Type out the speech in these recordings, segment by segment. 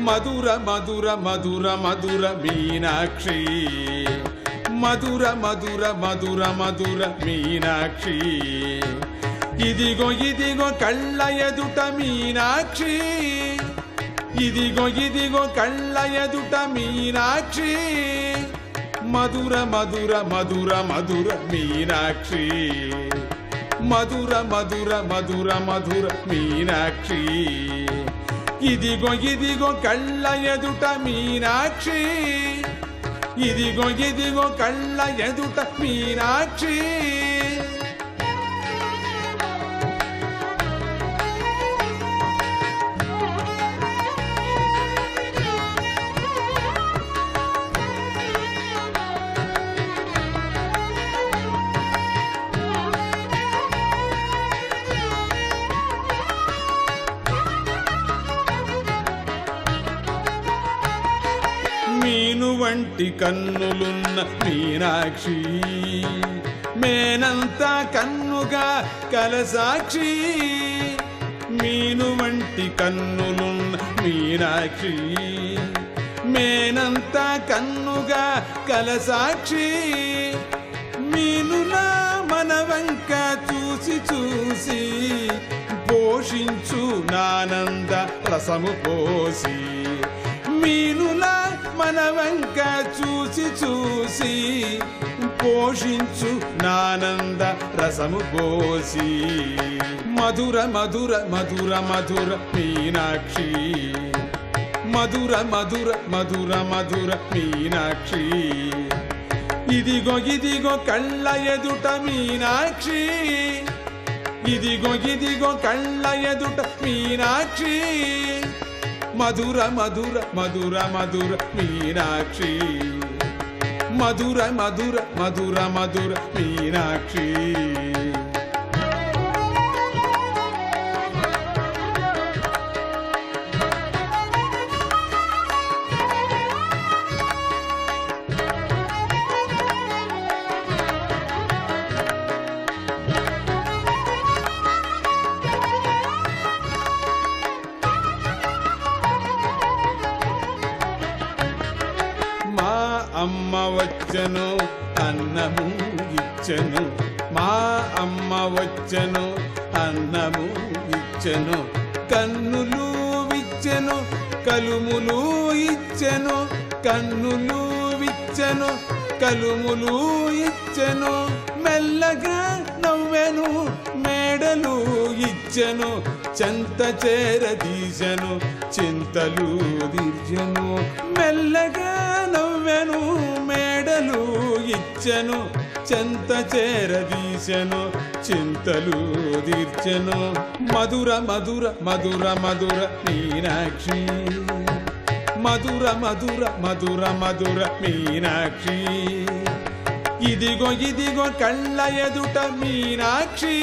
మధుర మధుర మధుర మధుర మీనాక్షి, మధుర మధుర మధుర మధుర మీనాక్షి, ఇదిగో ఇదిగో కళ్ళ ఎదుట మీనాక్షి, ఇదిగో ఇదిగో కళ్ళ ఎదుట మీనాక్షి, మధుర మధుర మధుర మధుర మీనాక్షి, మధుర మధుర మధుర మధుర మీనాక్షి, ఇదిగో ఇదిగో కళ్ళ ఎదుట మీనాక్షి, ఇదిగో ఇదిగో కళ్ళ ఎదుట మీనాక్షి. మీను వంటి కన్నులున్న మీనాక్షి, మేనంతా కన్నుగా కలసాక్షి, మీను వంటి కన్నులున్న మీనాక్షి, మేనంతా కన్నుగా కలసాక్షి, మీనులా మనవంక చూసి చూసి పోషించు నానంద రసము పోసి, మీనులా మనవంక చూసి చూసి పోషించు నానంద రసము పోసి, మధుర మధుర మధుర మధుర మీనాక్షి, మధుర మధుర మధుర మధుర మీనాక్షి, ఇదిగో ఇదిగో కళ్ళ ఎదుట మీనాక్షి, ఇదిగో ఇదిగో కళ్ళ ఎదుట మీనాక్షి, మధుర మధుర మధుర మధుర మీనాక్షి, మధుర మధుర మధుర మధుర మీనాక్షి. అమ్మ వచ్చను అన్నము ఇచ్చను, మా అమ్మ వచ్చను అన్నము ఇచ్చను, కన్నులు విచ్చెను కలుములు ఇచ్చెను, కన్నులు విచ్చెను కలుములు ఇచ్చెను, మెల్లగా నవ్వెను మేడలు ఇచ్చెను, చెంత చేరదీశను చింతలు దీర్చెను, మెల్లగా నవ్వెను మేడలు ఇచ్చెను, చెంత చేరదీశను చింతలు దీర్చెను, మధుర మధుర మధుర మధుర మీనాక్షి, మధుర మధుర మధుర మధుర మీనాక్షి, ఇదిగో ఇదిగో కళ్ళ ఎదుట మీనాక్షి,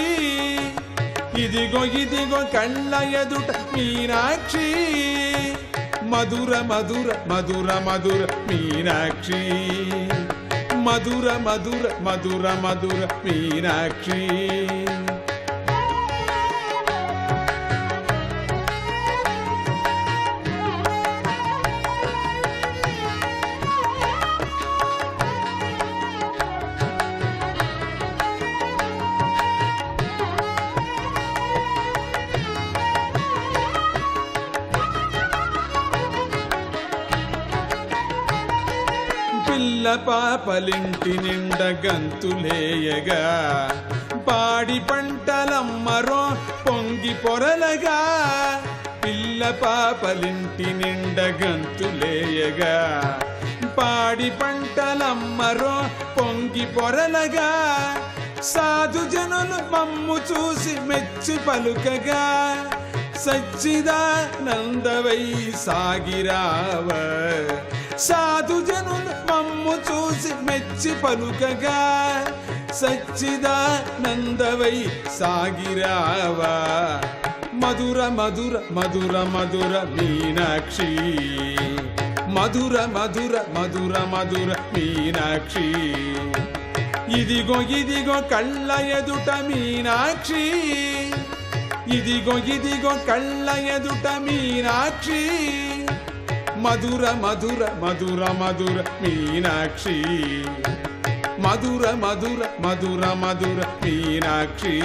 ఇదిగో ఇదిగో కళ్ళ ఎదుట మీనాక్షి, మధుర మధుర మధుర మధుర మీనాక్షి, మధుర మధుర మధుర మధుర మీనాక్షి. పిల్ల పాపలింటి నిండ గంతులేయగా, పాడి పంటలమ్మరో పొంగి పొరలగా, పిల్ల పిల్ల పాపలింటి నిండ గంతులేయగా పాడి పంటలమ్మరో పొంగి పొరలగా సాధు జనులు మమ్ము చూసి మెచ్చి పలుకగా సచ్చిదానందవై సాగిరావ సాధు జనులు మమ్ము చూసి మెచ్చి పలుకగా సచ్చిదానందవై సాగిరావా మధుర మధుర మధుర మధుర మీనాక్షి మధుర మధుర మధుర మధుర మీనాక్షి ఇదిగో ఇదిగో కళ్ళ ఎదుట మీనాక్షి ఇదిగో ఇదిగో కళ్ళ ఎదుట మీనాక్షి మధుర మధుర మధుర మధుర మీనాక్షి మధుర మధుర మధుర మధుర మీనాక్షి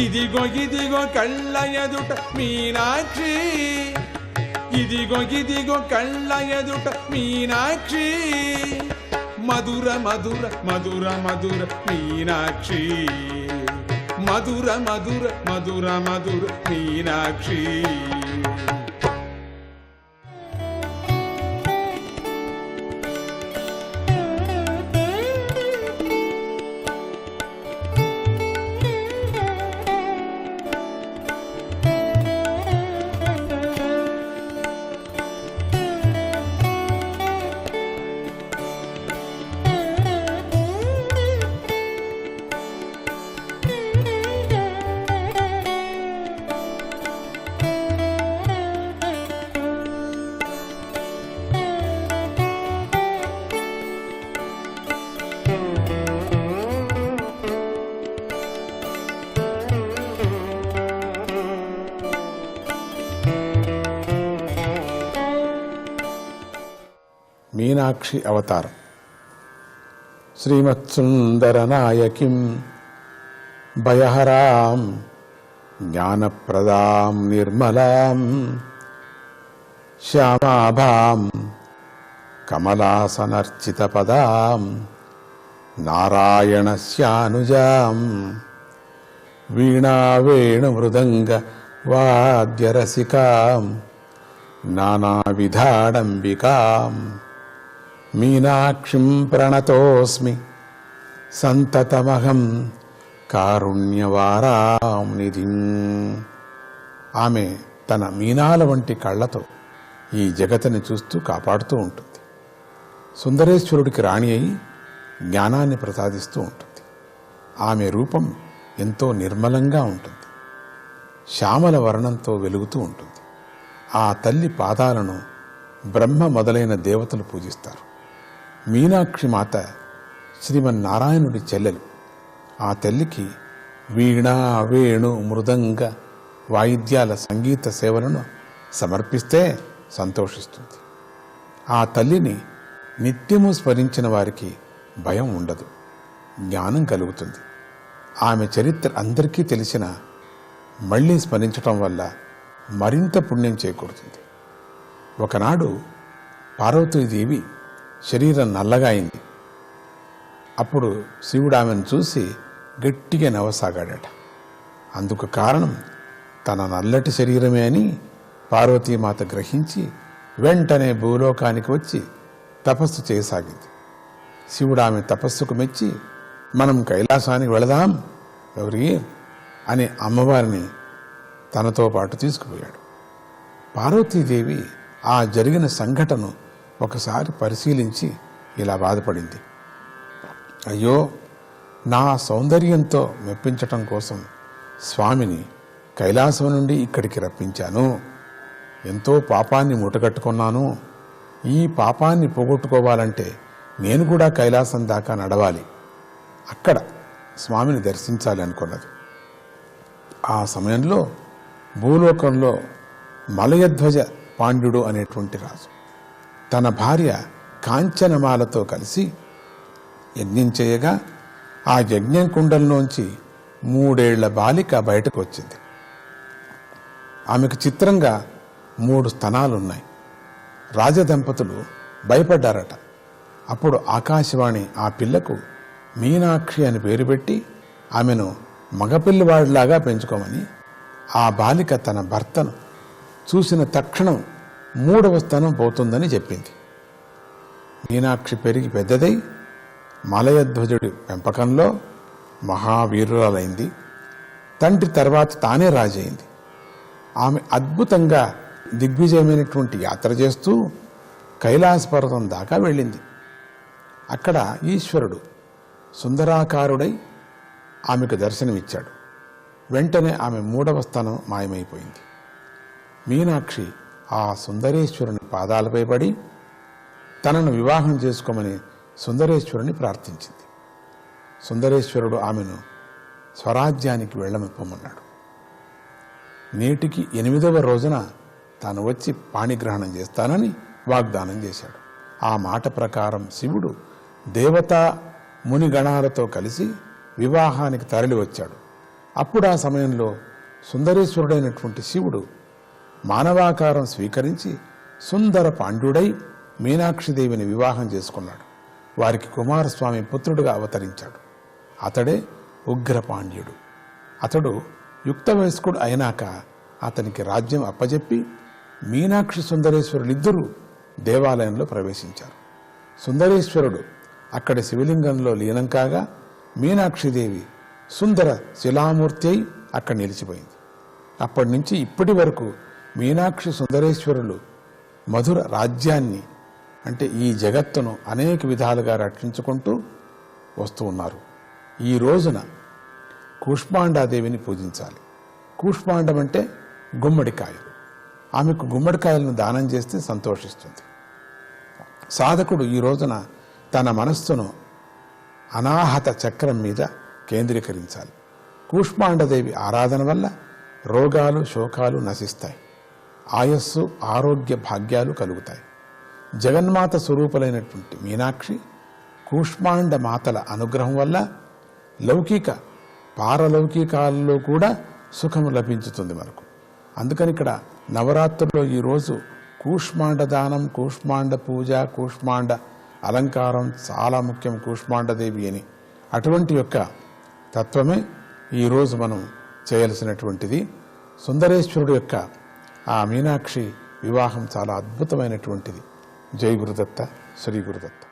ఇదిగో ఇదిగో కళ్ళ ఎదుట మీనాక్షి ఇదిగో ఇదిగో కళ్ళ ఎదుట మీనాక్షి మధుర మధుర మధుర మధుర మీనాక్షి మధుర మధుర మధుర మధుర మీనాక్షి మీనాక్షి అవతారం. శ్రీమత్సుందరనాయకిం భయహరాం జ్ఞానప్రదాం నిర్మలాం శ్యామాభాం కమలాసనర్చితపదాం నారాయణస్యానుజాం వీణావేణుమృదంగ వాద్యరసికాం నానావిధాడంబికాం మీనాక్షిం ప్రణతోస్మి సంతతమహం కారుణ్యవారాం నిధిం. ఆమె తన మీనాల వంటి కళ్ళతో ఈ జగతిని చూస్తూ కాపాడుతూ ఉంటుంది. సుందరేశ్వరుడికి రాణి అయి జ్ఞానాన్ని ప్రసాదిస్తూ ఉంటుంది. ఆమె రూపం ఎంతో నిర్మలంగా ఉంటుంది. శ్యామల వర్ణంతో వెలుగుతూ ఉంటుంది. ఆ తల్లి పాదాలను బ్రహ్మ మొదలైన దేవతలు పూజిస్తారు. మీనాక్షి మాత శ్రీమన్నారాయణుడి చెల్లెలు. ఆ తల్లికి వీణా వేణు మృదంగ వాయిద్యాల సంగీత సేవలను సమర్పిస్తే సంతోషిస్తుంది. ఆ తల్లిని నిత్యము స్మరించిన వారికి భయం ఉండదు, జ్ఞానం కలుగుతుంది. ఆమె చరిత్ర అందరికీ తెలిసిన మళ్ళీ స్మరించటం వల్ల మరింత పుణ్యం చేకూరుతుంది. ఒకనాడు పార్వతీదేవి శరీరం నల్లగా అయింది. అప్పుడు శివుడు ఆమెను చూసి గట్టిగా నవ్వసాగాడట. అందుకు కారణం తన నల్లటి శరీరమే అని పార్వతీమాత గ్రహించి వెంటనే భూలోకానికి వచ్చి తపస్సు చేయసాగింది. శివుడు ఆమె తపస్సుకు మెచ్చి మనం కైలాసానికి వెళదాం ఎవరి అని అమ్మవారిని తనతో పాటు తీసుకుపోయాడు. పార్వతీదేవి ఆ జరిగిన సంఘటన ఒకసారి పరిశీలించి ఇలా బాధపడింది. అయ్యో, నా సౌందర్యంతో మెప్పించటం కోసం స్వామిని కైలాసం నుండి ఇక్కడికి రప్పించాను. ఎంతో పాపాన్ని మూటగట్టుకున్నాను. ఈ పాపాన్ని పోగొట్టుకోవాలంటే నేను కూడా కైలాసం దాకా నడవాలి, అక్కడ స్వామిని దర్శించాలి అనుకున్నది. ఆ సమయంలో భూలోకంలో మలయధ్వజ పాండ్యుడు అనేటువంటి రాజు తన భార్య కాంచనమాలతో కలిసి యజ్ఞం చేయగా ఆ యజ్ఞం కుండంలోంచి 3 ఏళ్ల బాలిక బయటకు వచ్చింది. ఆమెకు చిత్రంగా 3 స్తనాలున్నాయి. రాజదంపతులు భయపడ్డారట. అప్పుడు ఆకాశవాణి ఆ పిల్లకు మీనాక్షి అని పేరు పెట్టి ఆమెను మగపిల్లవాడిలాగా పెంచుకోమని ఆ బాలిక తన భర్తను చూసిన తక్షణం 3వ స్థానం పోతుందని చెప్పింది. మీనాక్షి పెరిగి పెద్దదై మలయధ్వజుడి పెంపకంలో మహావీరురాలైంది. తండ్రి తర్వాత తానే రాజైంది. ఆమె అద్భుతంగా దిగ్విజయమైనటువంటి యాత్ర చేస్తూ కైలాస పర్వతం దాకా వెళ్ళింది. అక్కడ ఈశ్వరుడు సుందరాకారుడై ఆమెకు దర్శనమిచ్చాడు. వెంటనే ఆమె 3వ స్థానం మాయమైపోయింది. మీనాక్షి ఆ సుందరేశ్వరుని పాదాలపై పడి తనను వివాహం చేసుకోమని సుందరేశ్వరుని ప్రార్థించింది. సుందరేశ్వరుడు ఆమెను స్వరాజ్యానికి వెళ్ళమొమ్మన్నాడు. నేటికి 8వ రోజున తాను వచ్చి పాణిగ్రహణం చేస్తానని వాగ్దానం చేశాడు. ఆ మాట ప్రకారం శివుడు దేవతా మునిగణాలతో కలిసి వివాహానికి తరలి వచ్చాడు. అప్పుడు ఆ సమయంలో సుందరేశ్వరుడైనటువంటి శివుడు మానవాకారం స్వీకరించి సుందర పాండ్యుడై మీనాక్షిదేవిని వివాహం చేసుకున్నాడు. వారికి కుమారస్వామి పుత్రుడుగా అవతరించాడు. అతడే ఉగ్రపాండ్యుడు. అతడు యుక్త వయస్కుడు అయినాక అతనికి రాజ్యం అప్పజెప్పి మీనాక్షి సుందరేశ్వరులిద్దరూ దేవాలయంలో ప్రవేశించారు. సుందరేశ్వరుడు అక్కడి శివలింగంలో లీనం కాగా మీనాక్షిదేవి సుందర శిలామూర్తి అయి అక్కడ నిలిచిపోయింది. అప్పటి నుంచి ఇప్పటి వరకు మీనాక్షి సుందరేశ్వరులు మధుర రాజ్యాన్ని అంటే ఈ జగత్తును అనేక విధాలుగా రక్షించుకుంటూ వస్తూ ఉన్నారు. ఈ రోజున కూష్మాండాదేవిని పూజించాలి. కూష్మాండం అంటే గుమ్మడికాయలు. ఆమెకు గుమ్మడికాయలను దానం చేస్తే సంతోషిస్తుంది. సాధకుడు ఈ రోజున తన మనస్సును అనాహత చక్రం మీద కేంద్రీకరించాలి. కూష్మాండదేవి ఆరాధన వల్ల రోగాలు శోకాలు నశిస్తాయి. ఆయస్సు ఆరోగ్య భాగ్యాలు కలుగుతాయి. జగన్మాత స్వరూపులైనటువంటి మీనాక్షి కూష్మాండ మాతల అనుగ్రహం వల్ల లౌకిక పారలౌకికాలలో కూడా సుఖం లభించుతుంది మనకు. అందుకని ఇక్కడ నవరాత్రుల్లో ఈరోజు కూష్మాండ దానం, కూష్మాండ పూజ, కూష్మాండ అలంకారం చాలా ముఖ్యం. కూష్మాండదేవి అని అటువంటి యొక్క తత్వమే ఈరోజు మనం చేయాల్సినటువంటిది. సుందరేశ్వరుడు యొక్క ఆ మీనాక్షి వివాహం చాలా అద్భుతమైనటువంటిది. జై గురుదత్త, శ్రీ గురుదత్త.